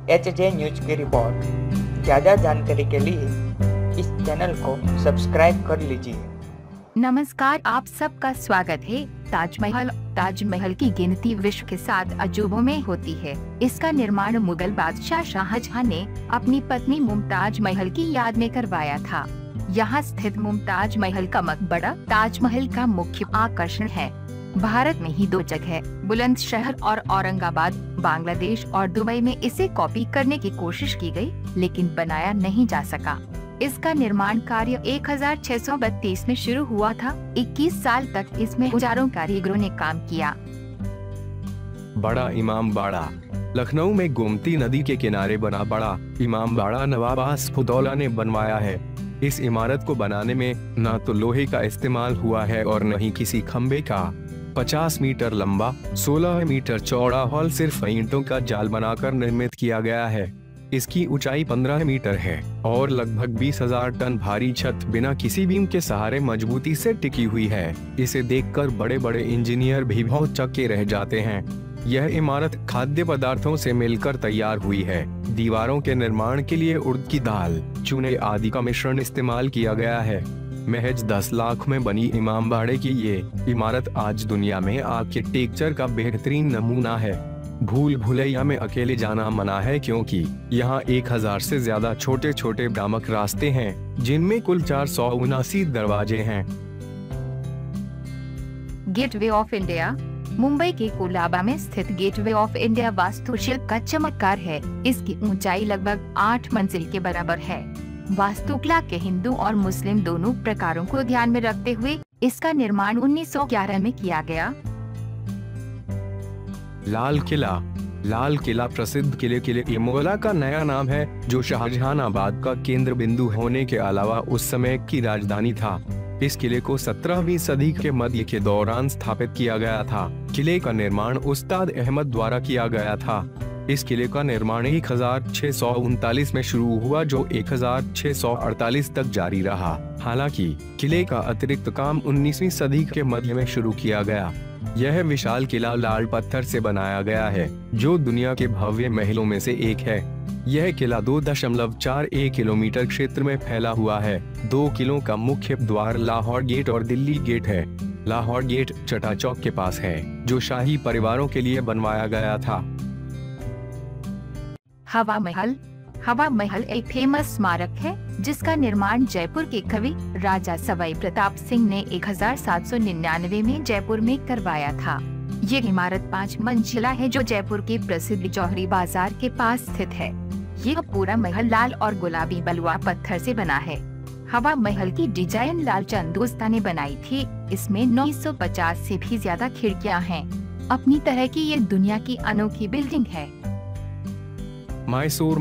HJ news की report. ज़्यादा जानकारी के लिए इस चैनल को सब्सक्राइब कर लीजिए। नमस्कार, आप सबका स्वागत है। ताजमहल की गिनती विश्व के 7 अजूबों में होती है। इसका निर्माण मुगल बादशाह शाहजहां ने अपनी पत्नी मुमताज महल की याद में करवाया था। यहाँ स्थित मुमताज महल का मकबरा ताजमहल का मुख्य आकर्षण है। भारत में ही 2 जगह बुलंदशहर और औरंगाबाद, बांग्लादेश और दुबई में इसे कॉपी करने की कोशिश की गई, लेकिन बनाया नहीं जा सका। इसका निर्माण कार्य 1632 में शुरू हुआ था। 21 साल तक इसमें हजारों कारीगरों ने काम किया। बड़ा इमाम बाड़ा लखनऊ में गोमती नदी के किनारे बना बड़ा इमाम बाड़ा नवाब आसफउद्दौला ने बनवाया है। इस इमारत को बनाने में न तो लोहे का इस्तेमाल हुआ है और न ही किसी खम्बे का। 50 मीटर लंबा, 16 मीटर चौड़ा हॉल सिर्फ ईंटों का जाल बनाकर निर्मित किया गया है। इसकी ऊंचाई 15 मीटर है और लगभग 20,000 टन भारी छत बिना किसी बीम के सहारे मजबूती से टिकी हुई है। इसे देखकर बड़े बड़े इंजीनियर भी बहुत चक्के रह जाते हैं। यह इमारत खाद्य पदार्थों से मिलकर तैयार हुई है। दीवारों के निर्माण के लिए उड़द की दाल, चूने आदि का मिश्रण इस्तेमाल किया गया है। महज 10 लाख में बनी इमाम बाड़े की ये इमारत आज दुनिया में आर्किटेक्चर का बेहतरीन नमूना है। भूल भुलैया में अकेले जाना मना है, क्योंकि यहाँ 1000 से ज्यादा छोटे छोटे भ्रामक रास्ते हैं, जिनमें कुल 479 दरवाजे हैं। गेटवे ऑफ इंडिया मुंबई के कोलाबा में स्थित गेटवे ऑफ इंडिया वास्तुशिल्प का चमत्कार है। इसकी ऊंचाई लगभग 8 मंजिल के बराबर है। वास्तुकला के हिंदू और मुस्लिम दोनों प्रकारों को ध्यान में रखते हुए इसका निर्माण 1911 में किया गया। लाल किला प्रसिद्ध किले मोगला का नया नाम है, जो शाहजहानाबाद का केंद्र बिंदु होने के अलावा उस समय की राजधानी था। इस किले को 17वीं सदी के मध्य के दौरान स्थापित किया गया था। किले का निर्माण उस्ताद अहमद द्वारा किया गया था। इस किले का निर्माण 1639 में शुरू हुआ, जो 1648 तक जारी रहा। हालांकि किले का अतिरिक्त काम 19वीं सदी के मध्य में शुरू किया गया। यह विशाल किला लाल पत्थर से बनाया गया है, जो दुनिया के भव्य महलों में से एक है। यह किला 2.41 किलोमीटर क्षेत्र में फैला हुआ है। 2 किलों का मुख्य द्वार लाहौर गेट और दिल्ली गेट है। लाहौर गेट चटा चौक के पास है, जो शाही परिवारों के लिए बनवाया गया था। हवा महल एक फेमस स्मारक है, जिसका निर्माण जयपुर के कवि राजा सवाई प्रताप सिंह ने 1799 में जयपुर में करवाया था। ये इमारत 5 मंजिला है, जो जयपुर के प्रसिद्ध जौहरी बाजार के पास स्थित है। यह पूरा महल लाल और गुलाबी बलुआ पत्थर से बना है। हवा महल की डिजाइन लालचंद दोस्ता ने बनाई थी। इसमें 950 से भी ज्यादा खिड़कियां हैं। अपनी तरह की ये दुनिया की अनोखी बिल्डिंग है। मैसूर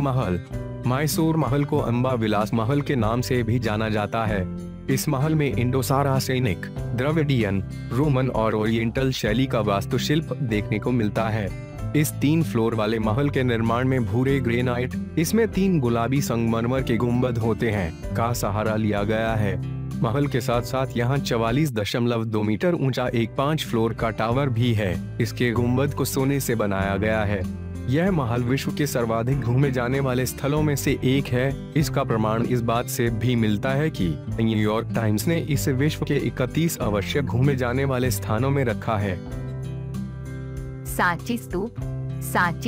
महल को अम्बा विलास महल के नाम से भी जाना जाता है। इस महल में इंडो-सारासेनिक, द्रविडियन, रोमन और ओरिएंटल शैली का वास्तुशिल्प देखने को मिलता है। इस 3 फ्लोर वाले महल के निर्माण में भूरे ग्रेनाइट, इसमें 3 गुलाबी संगमरमर के गुंबद होते हैं, का सहारा लिया गया है। महल के साथ साथ यहाँ 44.2 मीटर ऊंचा एक 5 फ्लोर का टावर भी है। इसके गुंबद को सोने से बनाया गया है। यह महल विश्व के सर्वाधिक घूमे जाने वाले स्थलों में से एक है। इसका प्रमाण इस बात से भी मिलता है कि न्यूयॉर्क टाइम्स ने इसे विश्व के 31 आवश्यक घूमे जाने वाले स्थानों में रखा है। सांची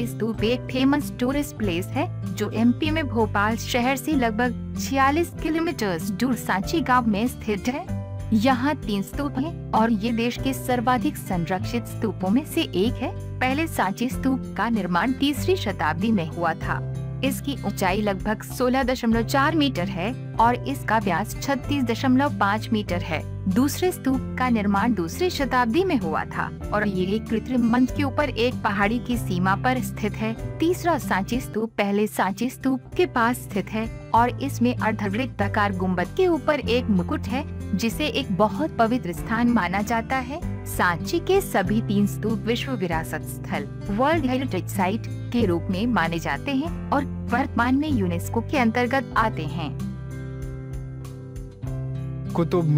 स्तूप एक फेमस टूरिस्ट प्लेस है, जो एमपी में भोपाल शहर से लगभग 46 किलोमीटर दूर सांची गांव में स्थित है। यहाँ 3 स्तूप हैं और ये देश के सर्वाधिक संरक्षित स्तूपों में से एक है। पहले सांची स्तूप का निर्माण 3री शताब्दी में हुआ था। इसकी ऊंचाई लगभग 16.4 मीटर है और इसका व्यास 36.5 मीटर है। दूसरे स्तूप का निर्माण 2री शताब्दी में हुआ था और ये एक कृत्रिम मंच के ऊपर एक पहाड़ी की सीमा पर स्थित है। तीसरा सांची स्तूप पहले सांची स्तूप के पास स्थित है और इसमें अर्धवृत्ताकार गुंबद के ऊपर एक मुकुट है, जिसे एक बहुत पवित्र स्थान माना जाता है। सांची के सभी 3 स्तूप विश्व विरासत स्थल वर्ल्ड हेरिटेज साइट के रूप में माने जाते हैं और वर्तमान में यूनेस्को के अंतर्गत आते हैं। कुतुब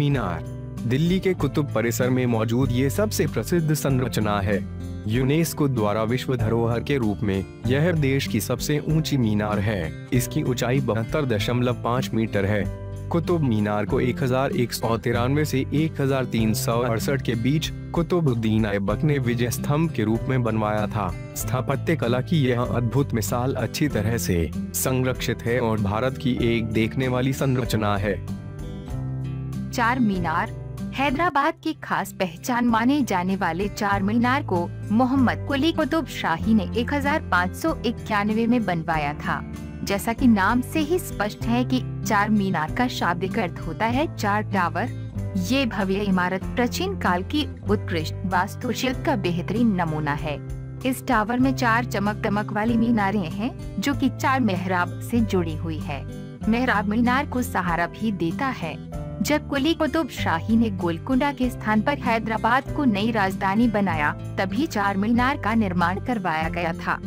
दिल्ली के कुतुब परिसर में मौजूद ये सबसे प्रसिद्ध संरचना है। यूनेस्को द्वारा विश्व धरोहर के रूप में यह देश की सबसे ऊंची मीनार है। इसकी ऊंचाई 72.5 मीटर है। कुतुब मीनार को 1193 से 1368 के बीच कुतुबुद्दीन ऐबक ने विजय स्तंभ के रूप में बनवाया था। स्थापत्य कला की यह अद्भुत मिसाल अच्छी तरह से संरक्षित है और भारत की एक देखने वाली संरचना है। चार मीनार हैदराबाद की खास पहचान माने जाने वाले चार मीनार को मोहम्मद कुली कुतुब शाही ने 1591 में बनवाया था। जैसा कि नाम से ही स्पष्ट है कि चार मीनार का शाब्दिक अर्थ होता है चार टावर। ये भव्य इमारत प्राचीन काल की उत्कृष्ट वास्तुशिल्प का बेहतरीन नमूना है। इस टावर में चार चमक वाली मीनारें हैं जो कि चार मेहराब से जुड़ी हुई है। मेहराब मीनार को सहारा भी देता है। जब कुली कुतुब शाही ने गोलकुंडा के स्थान पर हैदराबाद को नई राजधानी बनाया, तभी चार मीनार का निर्माण करवाया गया था।